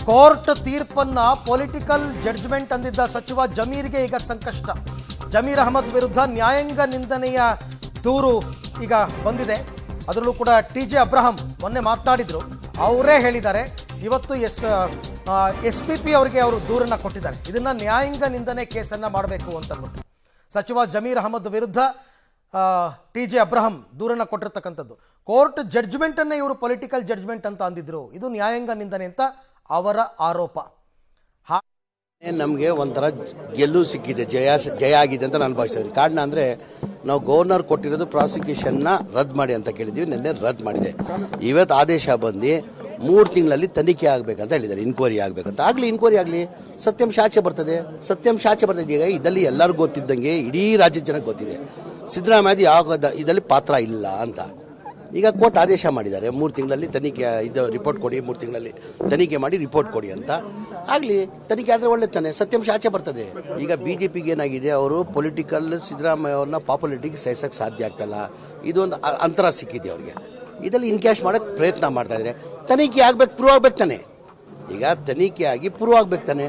Court ತೀರ್ಪನ್ನ political judgment ಅಂದಿದ್ದ ಸಚಿವ ಜಮೀರ್ಗೆ ಈಗ ಸಂಕಷ್ಟ. ಜಮೀರ್ ಅಹಮದ್ ವಿರುದ್ಧ ನ್ಯಾಯಾಂಗ ನಿಂದನೆಯ ದೂರು ಈಗ ಬಂದಿದೆ. ಅದರಲ್ಲೂ ಕೂಡ TJ ಅಬ್ರಹಂ ಮೊನ್ನೆ ಮಾತನಾಡಿದ್ರು. ಅವರೇ ಹೇಳಿದ್ದಾರೆ ಇವತ್ತು SPP ಅವರಿಗೆ ಅವರು ದೂರನ್ನ ಕೊಟ್ಟಿದ್ದಾರೆ. ಇದನ್ನ ನ್ಯಾಯಾಂಗ ನಿಂದನೆ ಕೇಸನ್ನ ಮಾಡಬೇಕು ಅಂತ ಅಂದ್ಬಿಟ್ಟು ಸಚಿವ ಜಮೀರ್ ಅಹಮದ್ ವಿರುದ್ಧ TJ ಅಬ್ರಹಂ ದೂರನ್ನ ಕೊಟ್ಟಿರ್ತಕ್ಕಂಥದ್ದು. ಕೋರ್ಟ್ ಜಡ್ಜ್ಮೆಂಟ್ ಅನ್ನೇ ಇವರು ಪೊಲಿಟಿಕಲ್ ಜಡ್ಜ್ಮೆಂಟ್ ಅಂತ ಅಂದಿದ್ರು. ಇದು ನ್ಯಾಯಾಂಗ ನಿಂದನೆ ಅಂತ ಅವರ ಆರೋಪ. ನಮಗೆ ಒಂಥರ ಗೆಲ್ಲು ಸಿಕ್ಕಿದೆ, ಜಯ ಆಗಿದೆ ಅಂತ ನಾನು ಭಾವಿಸ್ತೀನಿ. ಕಾರಣ ಅಂದರೆ ನಾವು ಗವರ್ನರ್ ಕೊಟ್ಟಿರೋದು ಪ್ರಾಸಿಕ್ಯೂಷನ್ನ ರದ್ದು ಮಾಡಿ ಅಂತ ಕೇಳಿದ್ವಿ, ನಿನ್ನೆ ರದ್ದು ಮಾಡಿದೆ. ಇವತ್ತು ಆದೇಶ ಬಂದು 3 ತಿಂಗಳಲ್ಲಿ ತನಿಖೆ ಆಗಬೇಕಂತ ಹೇಳಿದ್ದಾರೆ, ಇನ್ಕ್ವೈರಿ ಆಗಬೇಕಂತ. ಆಗಲಿ, ಇನ್ಕ್ವೈರಿ ಆಗಲಿ, ಸತ್ಯಾಂಶ ಆಚೆ ಬರ್ತದೆ. ಈಗ ಇದರಲ್ಲಿ ಎಲ್ಲರಿಗೂ ಗೊತ್ತಿದ್ದಂಗೆ ಇಡೀ ರಾಜ್ಯದ ಜನಕ್ಕೆ ಗೊತ್ತಿದೆ ಸಿದ್ದರಾಮಯ್ಯ ಯಾವ ಇದರಲ್ಲಿ ಪಾತ್ರ ಇಲ್ಲ ಅಂತ. ಈಗ ಕೋರ್ಟ್ ಆದೇಶ ಮಾಡಿದ್ದಾರೆ 3 ತಿಂಗಳಲ್ಲಿ ತನಿಖೆ ರಿಪೋರ್ಟ್ ಕೊಡಿ, 3 ತಿಂಗಳಲ್ಲಿ ತನಿಖೆ ಮಾಡಿ ರಿಪೋರ್ಟ್ ಕೊಡಿ ಅಂತ. ಆಗಲಿ, ತನಿಖೆ ಆದರೆ ಒಳ್ಳೆ ತಾನೆ, ಸತ್ಯಾಂಶ ಆಚೆ ಬರ್ತದೆ. ಈಗ BJPಗೆ ಏನಾಗಿದೆ, ಅವರು ಪೊಲಿಟಿಕಲ್ ಸಿದ್ದರಾಮಯ್ಯ ಅವ್ರನ್ನ ಪಾಪ್ಯುಲಾರಿಟಿಗೆ ಸಹಿಸಕ್ಕೆ ಸಾಧ್ಯ ಆಗ್ತಲ್ಲ. ಇದೊಂದು ಅಂತರ ಸಿಕ್ಕಿದೆ ಅವ್ರಿಗೆ. ಇದರಲ್ಲಿ ಇನ್ಕ್ಯಾಶ್ ಮಾಡೋಕ್ಕೆ ಪ್ರಯತ್ನ ಮಾಡ್ತಾ ಇದ್ದಾರೆ. ತನಿಖೆ ಆಗ್ಬೇಕು, ಪ್ರೂವ್ ಆಗ್ಬೇಕು ತಾನೆ. ಈಗ ತನಿಖೆ ಆಗಿ ಪ್ರೂವ್ ಆಗ್ಬೇಕು ತಾನೆ.